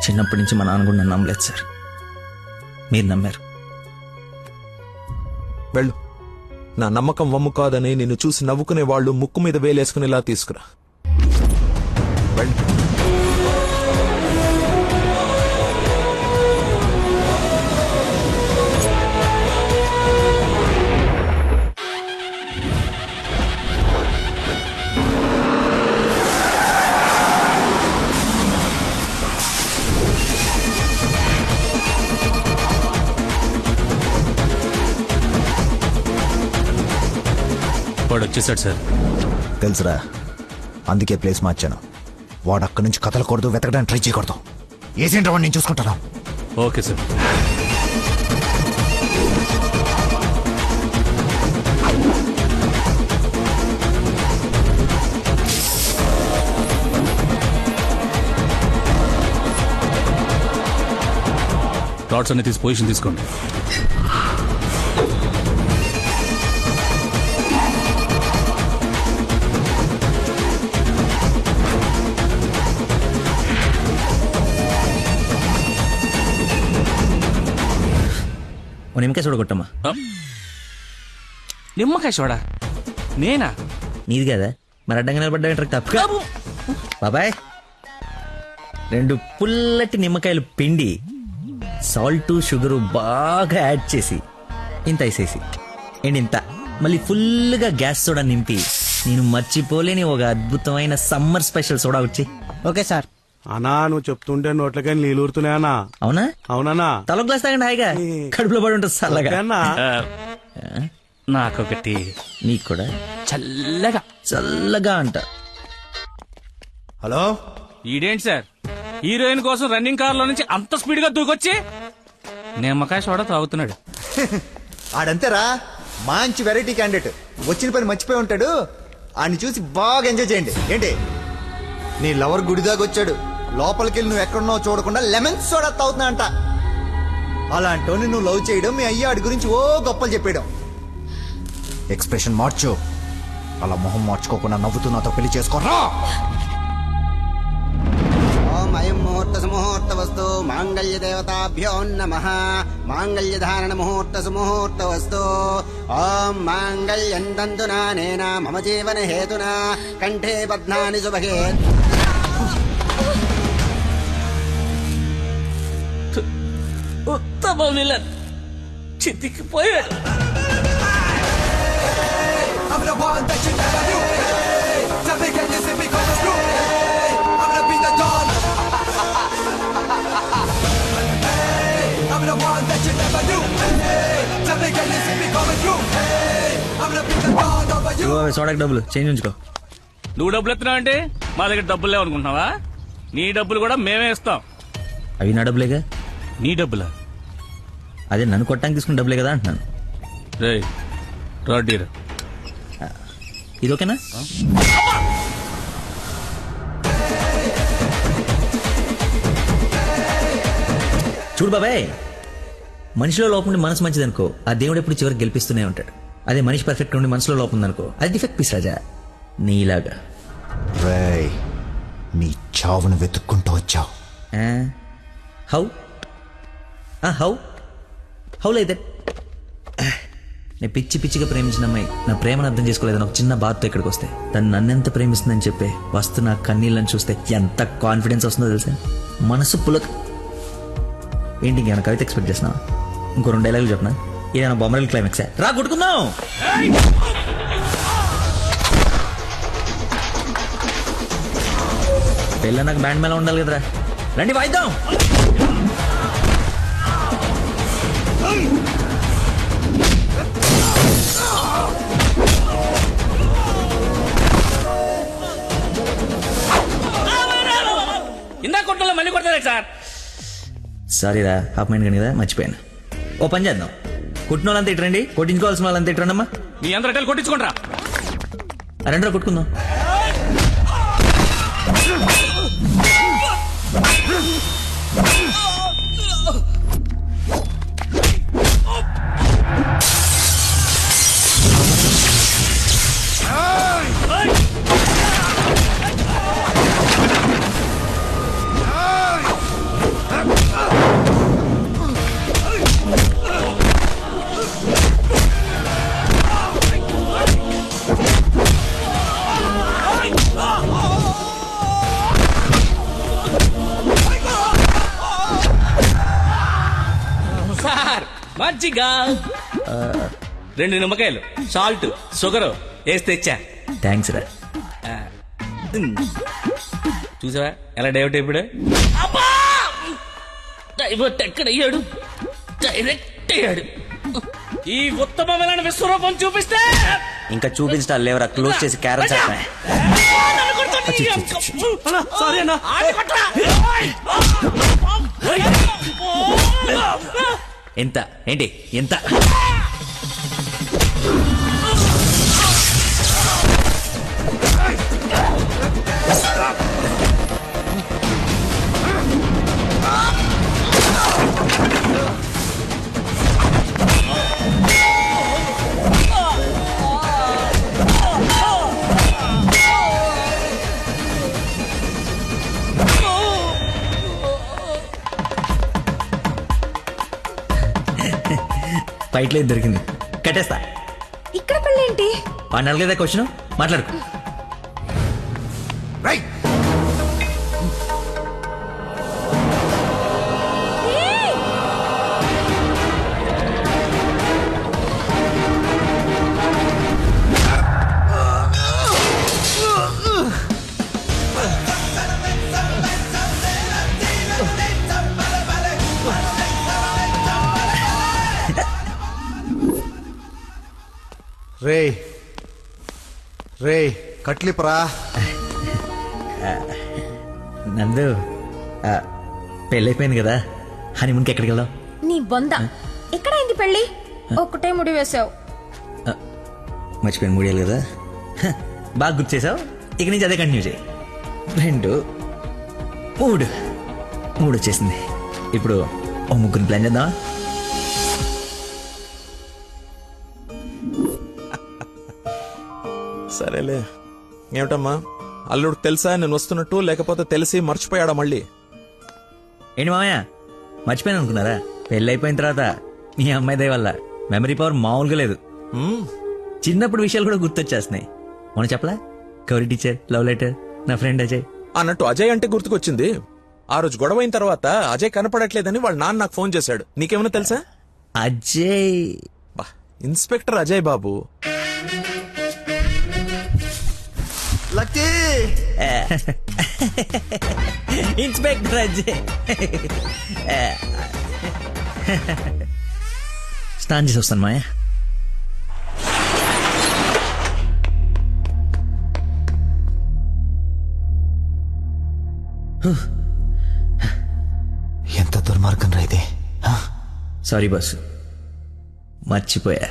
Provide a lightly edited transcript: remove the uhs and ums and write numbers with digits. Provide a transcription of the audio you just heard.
చిన్నప్పటి నుంచి మా నాన్న కూడా నన్ను నమ్మలేదు సార్. మీరు నమ్మారు. వెళ్ళు. నా నమ్మకం వమ్ము కాదని నిన్ను చూసి నవ్వుకునే వాళ్ళు ముక్కు మీద వేలేసుకునేలా తీసుకురా. వెళ్ళు. వాడు వచ్చేసాడు సార్. తెలుసురా, అందుకే ప్లేస్ మార్చాను. వాడు అక్కడి నుంచి కదలకూడదు, వెతకడానికి ట్రై చేయకూడదు. ఏజెంట్ వాడిని నేను చూసుకుంటాను. Okay sir. టాట్స్ అన్ని తీసి పొజిషన్ తీసుకోండి. ఓ నిమ్మకాయ చూడగొట్టమ్మా. నిమ్మకాయ చూడా? నేనా? నీది కదా, మరి అడ్డంగా నిలబడ్డా తప్పు. బాబాయ్, 2 పుల్లటి నిమ్మకాయలు పిండి సాల్ట్ షుగరు బాగా యాడ్ చేసి ఇంత వేసేసి ఇంత మళ్ళీ ఫుల్గా గ్యాస్ సోడా నింపి నేను మర్చిపోలేని ఒక అద్భుతమైన సమ్మర్ స్పెషల్ సోడా వచ్చి. Okay sir. అన్నా నువ్వు చెప్తుంటే నోట్లకే నీళ్ళు ఊరుతున్నాయన్నా. అవునా? అవునన్నా. తల గ్లాస్ తాగండి హాయిగా, కడుపులో పడి ఉంటుంది చల్లగా. నాకొకటి. నీకు కూడా చల్లగా చల్లగా అంట. హలో, ఈడేంటి సార్ హీరోయిన్ కోసం రన్నింగ్ కార్ లో నుంచి అంత స్పీడ్ గా దూకొచ్చి నిమ్మకాయ సోడా తాగుతున్నాడు. ఆడంతేరా, మంచి వెరైటీ క్యాండిడేట్. వచ్చిన పని మర్చిపోయి ఉంటాడు. ఆయన్ని చూసి బాగా ఎంజాయ్ చేయండి. ఏంటి, నీ లవర్ గుడిదాకా వచ్చాడు, లోపలికెళ్ళి నువ్వు ఎక్కడున్నావు చూడకుండా లెమన్ సోడా తాగుతున్నా అంట. అలాంటి నువ్వు లవ్ చేయడం, మీ అయ్య ఆడి గురించి ఓ గొప్పలు చెప్పేయడం. ఎక్స్ప్రెషన్ మార్చు. అలా మొహం మార్చుకోకుండా నవ్వుతూ నాతో పెళ్లి చేసుకోరా. ఓం అయం ముహూర్త సుముహూర్త వస్తు మాంగళ్య దేవతాభ్యో నమః. మాంగళ్య ధారణ ముహూర్త సుముహూర్త వస్తు. ఓం మాంగళ్యం తంతునా నేనా మమ జీవన హేతునా కంఠే బధ్నాని సుభగే. ఉత్తమ విలన్ చితికిపోయాడు. సోడాకి డబ్బులు చేంజ్ ఉంచుకో. నువ్వు డబ్బులు ఎత్తున్నావు అంటే మా దగ్గర డబ్బులు లేవనుకుంటున్నావా? నీ డబ్బులు కూడా మేమే ఇస్తాం. అవి నా డబ్బులేగా. నీ డబ్బులా? అదే నన్ను కొట్టడానికి తీసుకున్న డబ్బులే కదా అంటున్నాను. రేయ్ రాడీరా, ఇది ఓకేనా? చూడు బాబాయ్, మనిషిలో లోపం ఉండి మనసు మంచిదనుకో, ఆ దేవుడు ఎప్పుడు చివరికి గెలిపిస్తూనే ఉంటాడు. అదే మనిషి పర్ఫెక్ట్ ఉండి మనసులో లోపం ఉందనుకో, అది డిఫెక్ట్ పీస్ రాజా, నీలాగా. రేయ్, నీ చావును వెతుక్కుంటూ వచ్చావు. How how how like that? నేను పిచ్చి పిచ్చిగా ప్రేమించిన అమ్మాయి నా ప్రేమను అర్థం చేసుకోలేదని ఒక చిన్న బాధతో ఇక్కడికి వస్తే, తను నన్నెంత ప్రేమిస్తుందని చెప్పే వస్తున్న కన్నీళ్ళని చూస్తే ఎంత కాన్ఫిడెన్స్ వస్తుందో తెలుసా? మనసు పులక. ఏంటి ఇంకేమైనా కవిత ఎక్స్పెక్ట్ చేస్తున్నావా? ఇంకో 2 డైలాగులు చెప్పనా? ఏదైనా బొమ్మరల్ క్లైమాక్స్ రా కొట్టుకుందాం. పెళ్ళ నాకు బ్యాండ్ మేళ ఉండాలి కదరా, రండి వాయిద్దాం. ఇందా కొట్టలో మళ్ళీ కొడతారా సార్? సారీరా, హాఫ్ మైండ్ కానీ కదా, మర్చిపోయాను. ఓ పని చేద్దాం, కొట్టిన వాళ్ళంతా ఇట్రండి, కొట్టించుకోవాల్సిన వాళ్ళంతా ఇట్రండమ్మా. మీ అందరూ కలిసి కొట్టించుకుంటారా? రండి కొట్టుకుందాం. మజ్జిగ 2 నిమ్మకాయలు సాల్ట్ షుగర్ వేసి తెచ్చా థ్యాంక్స్ రా. చూసావా ఎలా డైవర్ట్ అయిపోయాడు డైవర్ట్ ఎక్కడయ్యాడు డైరెక్ట్ అయ్యాడు ఈ ఉత్తమమైన విశ్వరూపం చూపిస్తే ఇంకా చూపించడాలు లేవరా, క్లోజ్ చేసి క్యారెట్ సారీ అన్న ఎంత ఏంటి ఎంత ఫైట్ లేదు దొరికింది, కట్టేస్తా. ఇక్కడ పెళ్ళేంటి? వాడిని అడగలేదా క్వశ్చన్, మాట్లాడుకో. రే రే కట్లిపరా. నందు పెళ్ళైపోయింది కదా, హనీమూన్కి ఎక్కడికి వెళ్దాం? నీ బొంద ఎక్కడైంది పెళ్ళి? ఒక్కటే ముడి వేసావు. మర్చిపోయిన మూడేళ్ళు కదా, బాగా గుర్తు చేసావు. ఇక నుంచి అదే కంటిన్యూ చేయి. 2 3 వచ్చేసింది. ఇప్పుడు ఓ ముగ్గురు ప్లాన్ చేద్దాం. సరేలే. ఏమిటమ్మా, అల్లుడు తెలుసా నేను వస్తున్నట్టు, లేకపోతే తెలిసి మర్చిపోయాడా మళ్ళీ? ఏంటి మామయ్య మర్చిపోయాను అనుకున్నారా? పెళ్ళి అయిపోయిన తర్వాత మీ అమ్మాయి దయ వల్ల మెమరీ పవర్ మామూలుగా లేదు. చిన్నప్పుడు విషయాలు కూడా గుర్తొచ్చేస్తున్నాయి. మనం చెప్పలా, గౌరీ టీచర్, లవ్ లెటర్, నా ఫ్రెండ్ అజయ్ అన్నట్టు అజయ్ అంటే గుర్తుకొచ్చింది. ఆ రోజు గొడవ అయిన తర్వాత అజయ్ కనపడట్లేదని వాళ్ళ నాన్న నాకు ఫోన్ చేశాడు. నీకేమైనా తెలుసా? అజయ్ బా, inspector Ajay Babu. Lucky inspector Ajay. స్నానం చేసి వస్తాను మాయా. ఎంత దుర్మార్గం రా ఇది. సారీ బాస్, మర్చిపోయా.